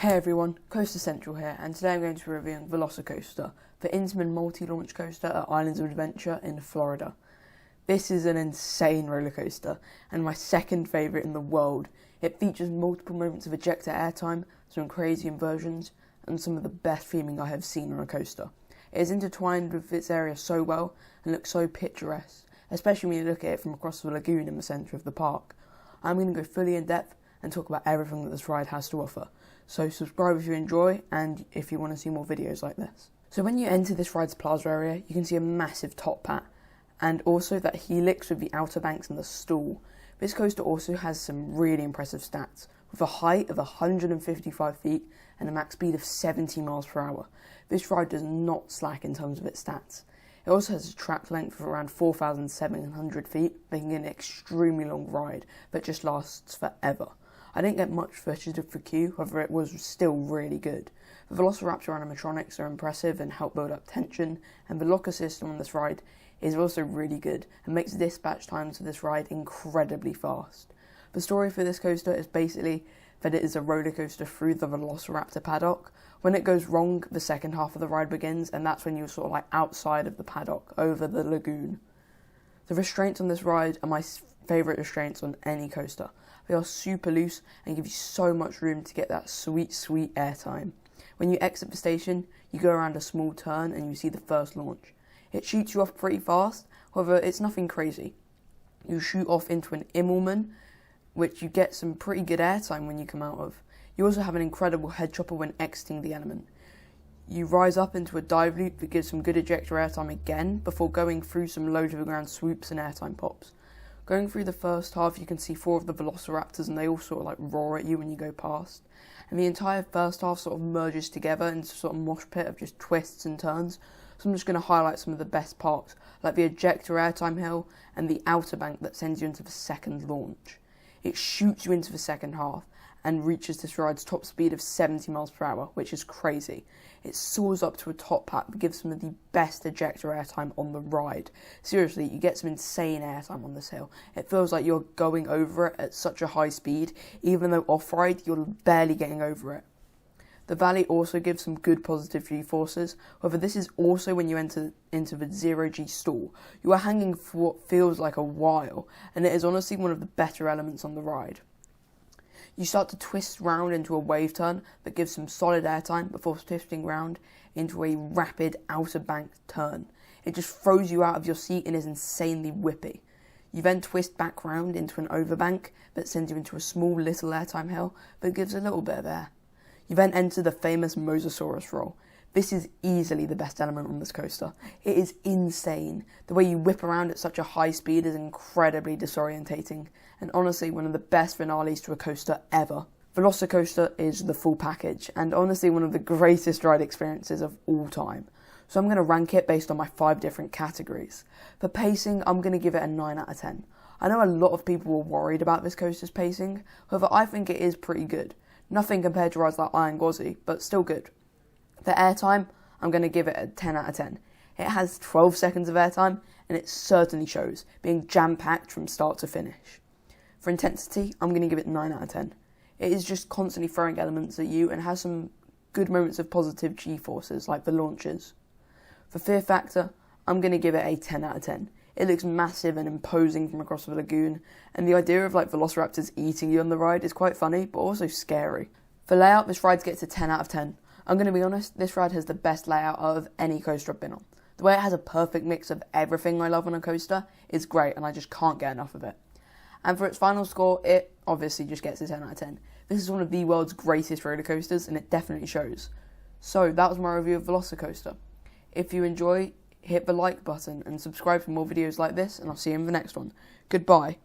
Hey everyone, Coaster Central here, and today I'm going to be reviewing Velocicoaster, the Intamin multi-launch coaster at Islands of Adventure in Florida. This is an insane roller coaster, and my second favourite in the world. It features multiple moments of ejector airtime, some crazy inversions, and some of the best theming I have seen on a coaster. It is intertwined with its area so well, and looks so picturesque, especially when you look at it from across the lagoon in the centre of the park. I'm going to go fully in depth and talk about everything that this ride has to offer. So subscribe if you enjoy and if you want to see more videos like this. So when you enter this ride's plaza area, you can see a massive top hat and also that helix with the outer banks and the stall. This coaster also has some really impressive stats with a height of 155 feet and a max speed of 70 miles per hour. This ride does not slack in terms of its stats. It also has a track length of around 4,700 feet, making it an extremely long ride that just lasts forever. I didn't get much footage of the queue, however it was still really good. The Velociraptor animatronics are impressive and help build up tension, and the locker system on this ride is also really good and makes dispatch times for this ride incredibly fast. The story for this coaster is basically that it is a roller coaster through the Velociraptor paddock. When it goes wrong, the second half of the ride begins, and that's when you're sort of like outside of the paddock, over the lagoon. The restraints on this ride are my favourite restraints on any coaster. They are super loose and give you so much room to get that sweet, sweet airtime. When you exit the station, you go around a small turn and you see the first launch. It shoots you off pretty fast, however it's nothing crazy. You shoot off into an Immelman, which you get some pretty good airtime when you come out of. You also have an incredible head chopper when exiting the element. You rise up into a dive loop that gives some good ejector airtime again before going through some low to the ground swoops and airtime pops. Going through the first half, you can see 4 of the Velociraptors and they all sort of like roar at you when you go past. And the entire first half sort of merges together into sort of mosh pit of just twists and turns. So I'm just going to highlight some of the best parts, like the ejector airtime hill and the outer bank that sends you into the second launch. It shoots you into the second half and reaches this ride's top speed of 70 miles per hour, which is crazy. It soars up to a top hat that gives some of the best ejector airtime on the ride. Seriously, you get some insane airtime on this hill. It feels like you're going over it at such a high speed, even though off-ride you're barely getting over it. The valley also gives some good positive G-forces, however this is also when you enter into the 0G stall. You are hanging for what feels like a while, and it is honestly one of the better elements on the ride. You start to twist round into a wave turn that gives some solid airtime before twisting round into a rapid outer bank turn. It just throws you out of your seat and is insanely whippy. You then twist back round into an overbank that sends you into a small little airtime hill but gives a little bit of air. You then enter the famous Mosasaurus roll. This is easily the best element on this coaster. It is insane. The way you whip around at such a high speed is incredibly disorientating, and honestly one of the best finales to a coaster ever. Velocicoaster is the full package, and honestly one of the greatest ride experiences of all time. So I'm going to rank it based on my 5 different categories. For pacing, I'm going to give it a 9 out of 10. I know a lot of people were worried about this coaster's pacing, however I think it is pretty good. Nothing compared to rides like Iron Gwazi, but still good. For airtime, I'm going to give it a 10 out of 10. It has 12 seconds of airtime, and it certainly shows, being jam-packed from start to finish. For intensity, I'm going to give it 9 out of 10. It is just constantly throwing elements at you and has some good moments of positive G-forces, like the launches. For fear factor, I'm going to give it a 10 out of 10. It looks massive and imposing from across the lagoon, and the idea of like Velociraptors eating you on the ride is quite funny, but also scary. For layout, this ride gets a 10 out of 10. I'm going to be honest, this ride has the best layout out of any coaster I've been on. The way it has a perfect mix of everything I love on a coaster is great, and I just can't get enough of it. And for its final score, it obviously just gets a 10 out of 10. This is one of the world's greatest roller coasters, and it definitely shows. So that was my review of Velocicoaster. If you enjoy, hit the like button and subscribe for more videos like this, and I'll see you in the next one. Goodbye.